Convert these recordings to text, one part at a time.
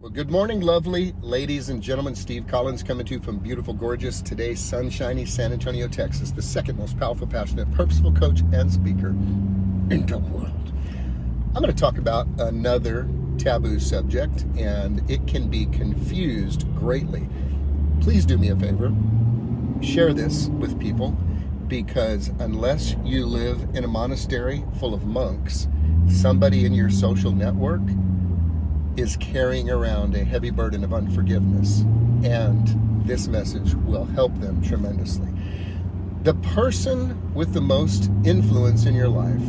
Well, good morning, lovely ladies and gentlemen. Steve Collins coming to you from beautiful, gorgeous, today sunshiny San Antonio, Texas, the second most powerful, passionate, purposeful coach and speaker in the world. I'm going to talk about another taboo subject, and it can be confused greatly. Please do me a favor, share this with people, because unless you live in a monastery full of monks, somebody in your social network is carrying around a heavy burden of unforgiveness, and this message will help them tremendously. The person with the most influence in your life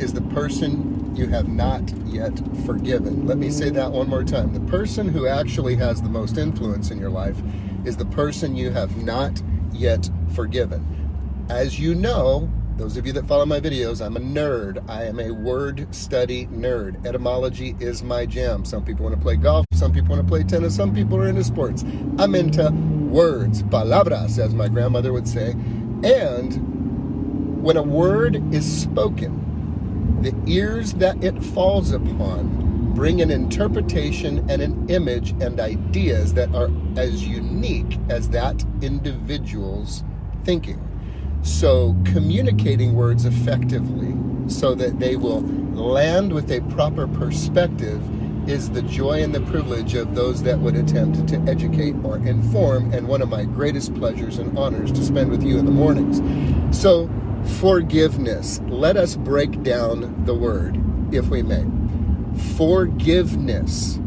is the person you have not yet forgiven. Let me say that one more time. The person who actually has the most influence in your life is the person you have not yet forgiven. As you know, those of you that follow my videos, I'm a nerd. I am a word study nerd. Etymology is my jam. Some people want to play golf. Some people want to play tennis. Some people are into sports. I'm into words, palabras, as my grandmother would say. And when a word is spoken, the ears that it falls upon bring an interpretation and an image and ideas that are as unique as that individual's thinking. So communicating words effectively so that they will land with a proper perspective is the joy and the privilege of those that would attempt to educate or inform, and one of my greatest pleasures and honors to spend with you in the mornings. So forgiveness. Let us break down the word, if we may. Forgiveness.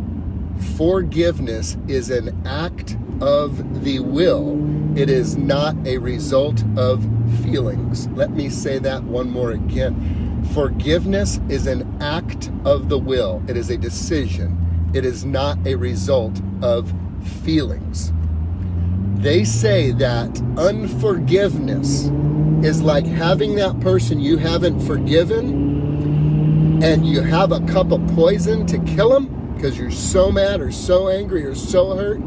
Forgiveness is an act of the will. It is not a result of feelings. Let me say that one more again. Forgiveness is an act of the will. It is a decision. It is not a result of feelings. They say that unforgiveness is like having that person you haven't forgiven and you have a cup of poison to kill them because you're so mad or so angry or so hurt.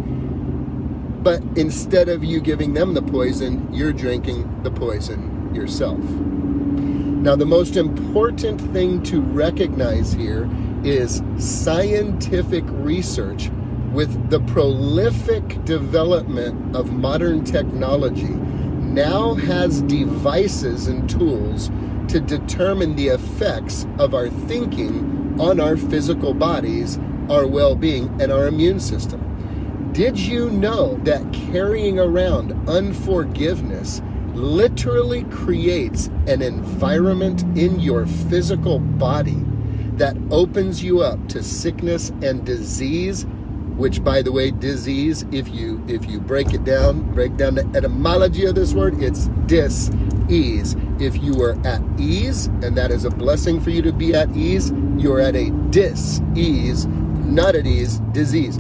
But instead of you giving them the poison, you're drinking the poison yourself. Now, the most important thing to recognize here is scientific research. With the prolific development of modern technology, now has devices and tools to determine the effects of our thinking on our physical bodies, our well-being, and our immune system. Did you know that carrying around unforgiveness literally creates an environment in your physical body that opens you up to sickness and disease? Which, by the way, disease, if you break down the etymology of this word, it's dis-ease. If you are at ease, and that is a blessing for you to be at ease, you're at a dis-ease, not at ease, disease.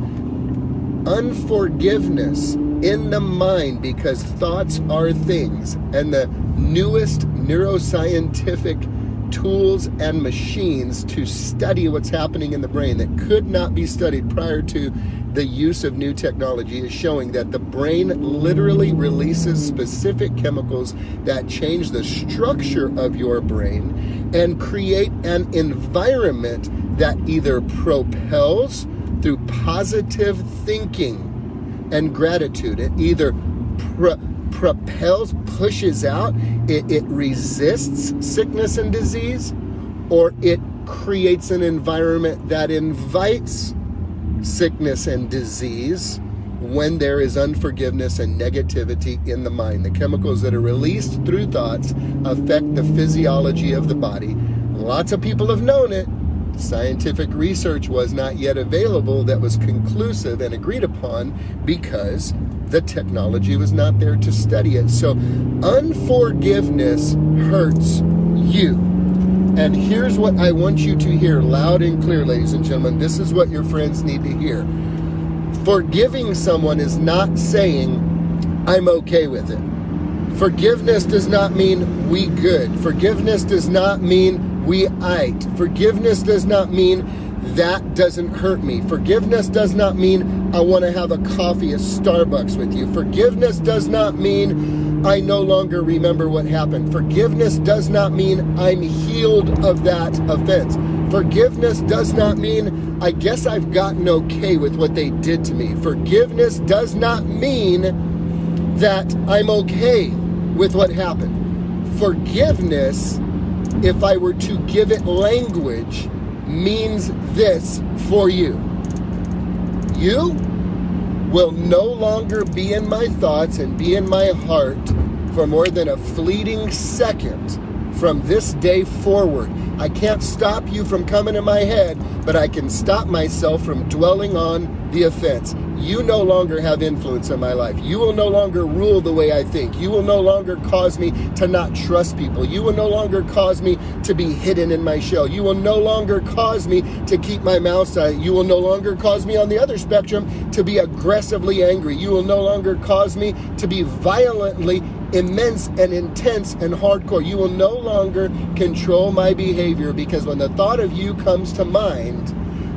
Unforgiveness in the mind, because thoughts are things, and the newest neuroscientific tools and machines to study what's happening in the brain that could not be studied prior to the use of new technology is showing that the brain literally releases specific chemicals that change the structure of your brain and create an environment that either propels through positive thinking and gratitude. It either propels, pushes out, it resists sickness and disease, or it creates an environment that invites sickness and disease when there is unforgiveness and negativity in the mind. The chemicals that are released through thoughts affect the physiology of the body. Lots of people have known it. Scientific research was not yet available that was conclusive and agreed upon because the technology was not there to study it. So unforgiveness hurts you. And here's what I want you to hear loud and clear, ladies and gentlemen. This is what your friends need to hear. Forgiving someone is not saying, I'm okay with it. Forgiveness does not mean we good. Forgiveness does not mean we aight. Forgiveness does not mean that doesn't hurt me. Forgiveness does not mean I want to have a coffee at Starbucks with you. Forgiveness does not mean I no longer remember what happened. Forgiveness does not mean I'm healed of that offense. Forgiveness does not mean, I guess I've gotten okay with what they did to me. Forgiveness does not mean that I'm okay with what happened. Forgiveness, if I were to give it language, means this for you. You will no longer be in my thoughts and be in my heart for more than a fleeting second from this day forward. I can't stop you from coming in my head, but I can stop myself from dwelling on the offense. You no longer have influence in my life. You will no longer rule the way I think. You will no longer cause me to not trust people. You will no longer cause me to be hidden in my shell. You will no longer cause me to keep my mouth silent. You will no longer cause me on the other spectrum to be aggressively angry. You will no longer cause me to be violently immense and intense and hardcore. You will no longer control my behavior, because when the thought of you comes to mind,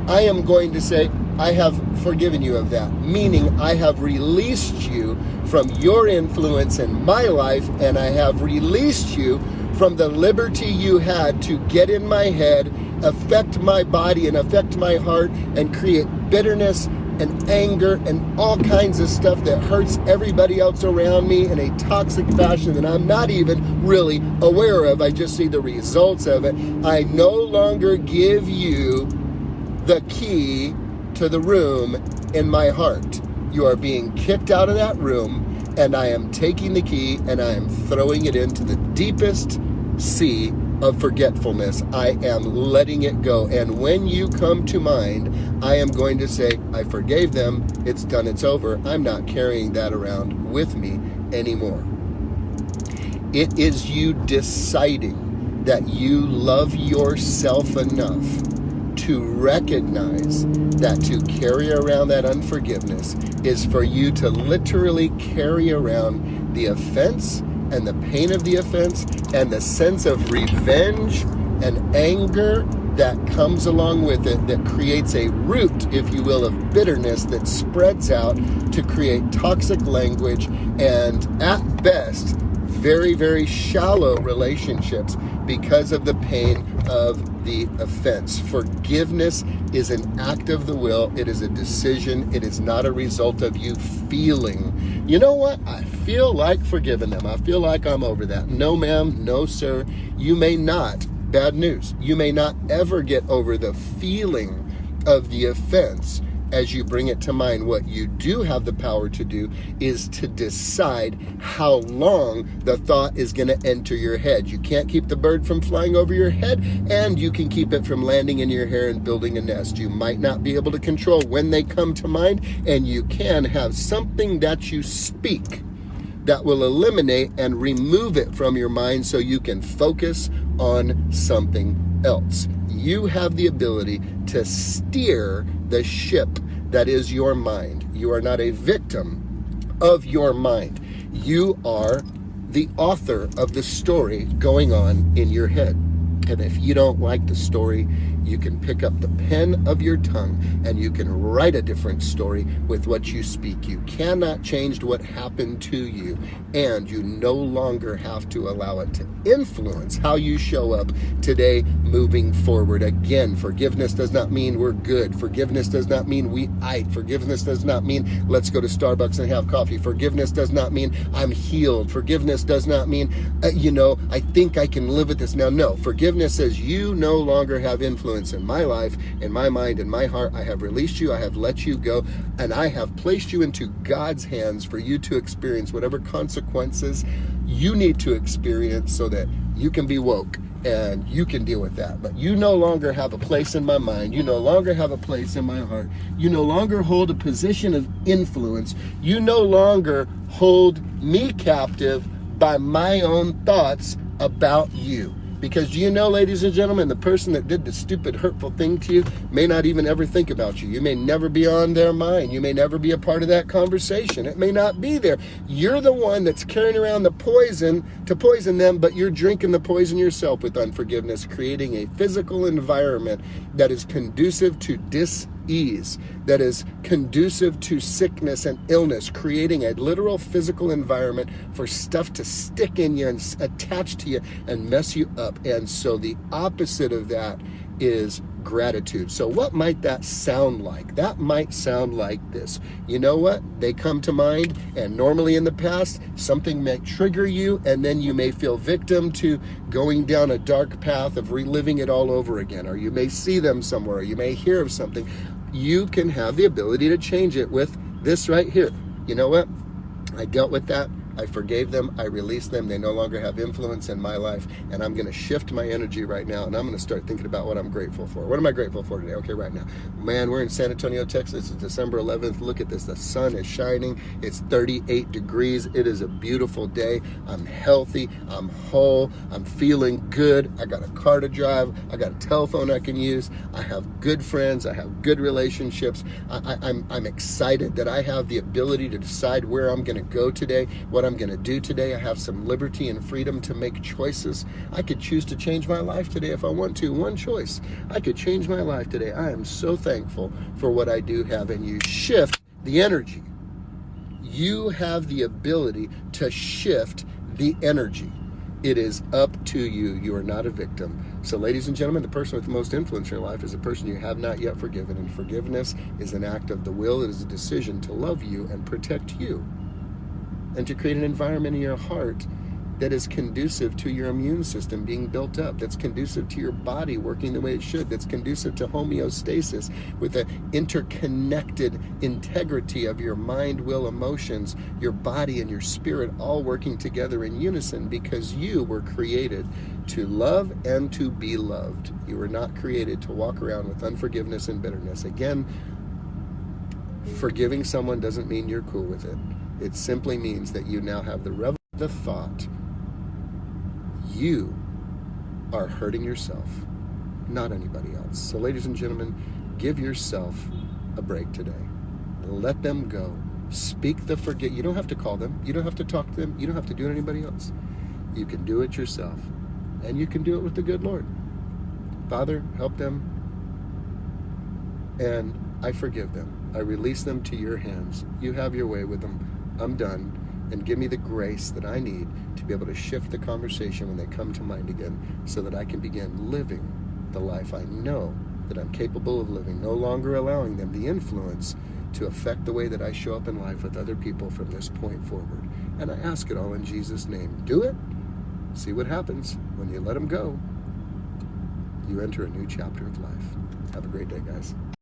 I am going to say, I have forgiven you of that, meaning I have released you from your influence in my life, and I have released you from the liberty you had to get in my head, affect my body and affect my heart, and create bitterness and anger and all kinds of stuff that hurts everybody else around me in a toxic fashion that I'm not even really aware of. I just see the results of it. I no longer give you the key to the room in my heart. You are being kicked out of that room, and I am taking the key and I am throwing it into the deepest sea of forgetfulness. I am letting it go. And when you come to mind, I am going to say, I forgave them. It's done. It's over. I'm not carrying that around with me anymore. It is you deciding that you love yourself enough to recognize that to carry around that unforgiveness is for you to literally carry around the offense and the pain of the offense and the sense of revenge and anger that comes along with it, that creates a root, if you will, of bitterness that spreads out to create toxic language and, at best, very, very shallow relationships because of the pain of the offense. Forgiveness is an act of the will. It is a decision. It is not a result of you feeling, you know what, I feel like forgiving them. I feel like I'm over that. No, ma'am. No, sir. You may not. Bad news. You may not ever get over the feeling of the offense as you bring it to mind. What you do have the power to do is to decide how long the thought is going to enter your head. You can't keep the bird from flying over your head, and you can keep it from landing in your hair and building a nest. You might not be able to control when they come to mind, and you can have something that you speak that will eliminate and remove it from your mind so you can focus on something else. You have the ability to steer the ship that is your mind. You are not a victim of your mind. You are the author of the story going on in your head. And if you don't like the story, you can pick up the pen of your tongue and you can write a different story with what you speak. You cannot change what happened to you, and you no longer have to allow it to influence how you show up today moving forward. Again, forgiveness does not mean we're good. Forgiveness does not mean we ate. Forgiveness does not mean let's go to Starbucks and have coffee. Forgiveness does not mean I'm healed. Forgiveness does not mean, I think I can live with this now. No, forgiveness says you no longer have influence in my life, in my mind, in my heart. I have released you. I have let you go, and I have placed you into God's hands for you to experience whatever consequences you need to experience so that you can be woke and you can deal with that. But you no longer have a place in my mind. You no longer have a place in my heart. You no longer hold a position of influence. You no longer hold me captive by my own thoughts about you. Because do you know, ladies and gentlemen, the person that did the stupid, hurtful thing to you may not even ever think about you. You may never be on their mind. You may never be a part of that conversation. It may not be there. You're the one that's carrying around the poison to poison them, but you're drinking the poison yourself with unforgiveness, creating a physical environment that is conducive to dis-ease, that is conducive to sickness and illness, creating a literal physical environment for stuff to stick in you and attach to you and mess you up. And so the opposite of that is gratitude. So what might that sound like? That might sound like this. You know what? They come to mind, and normally in the past, something may trigger you, and then you may feel victim to going down a dark path of reliving it all over again, or you may see them somewhere, or you may hear of something. You can have the ability to change it with this right here. You know what? I dealt with that. I forgave them. I released them. They no longer have influence in my life. And I'm going to shift my energy right now. And I'm going to start thinking about what I'm grateful for. What am I grateful for today? Okay, right now. Man, we're in San Antonio, Texas. It's December 11th. Look at this. The sun is shining. It's 38 degrees. It is a beautiful day. I'm healthy. I'm whole. I'm feeling good. I got a car to drive. I got a telephone I can use. I have good friends. I have good relationships. I'm excited that I have the ability to decide where I'm going to go today, what I'm going to do today. I have some liberty and freedom to make choices. I could choose to change my life today if I want to. One choice. I could change my life today. I am so thankful for what I do have. And you shift the energy. You have the ability to shift the energy. It is up to you. You are not a victim. So ladies and gentlemen, the person with the most influence in your life is a person you have not yet forgiven. And forgiveness is an act of the will. It is a decision to love you and protect you, and to create an environment in your heart that is conducive to your immune system being built up, that's conducive to your body working the way it should, that's conducive to homeostasis with the interconnected integrity of your mind, will, emotions, your body, and your spirit all working together in unison, because you were created to love and to be loved. You were not created to walk around with unforgiveness and bitterness. Again, forgiving someone doesn't mean you're cool with it. It simply means that you now have the thought, you are hurting yourself, not anybody else. So ladies and gentlemen, give yourself a break today. Let them go. Speak the forget. You don't have to call them. You don't have to talk to them. You don't have to do it anybody else. You can do it yourself. And you can do it with the good Lord. Father, help them. And I forgive them. I release them to your hands. You have your way with them. I'm done. And give me the grace that I need to be able to shift the conversation when they come to mind again, so that I can begin living the life I know that I'm capable of living, no longer allowing them the influence to affect the way that I show up in life with other people from this point forward. And I ask it all in Jesus' name. Do it. See what happens when you let them go. You enter a new chapter of life. Have a great day, guys.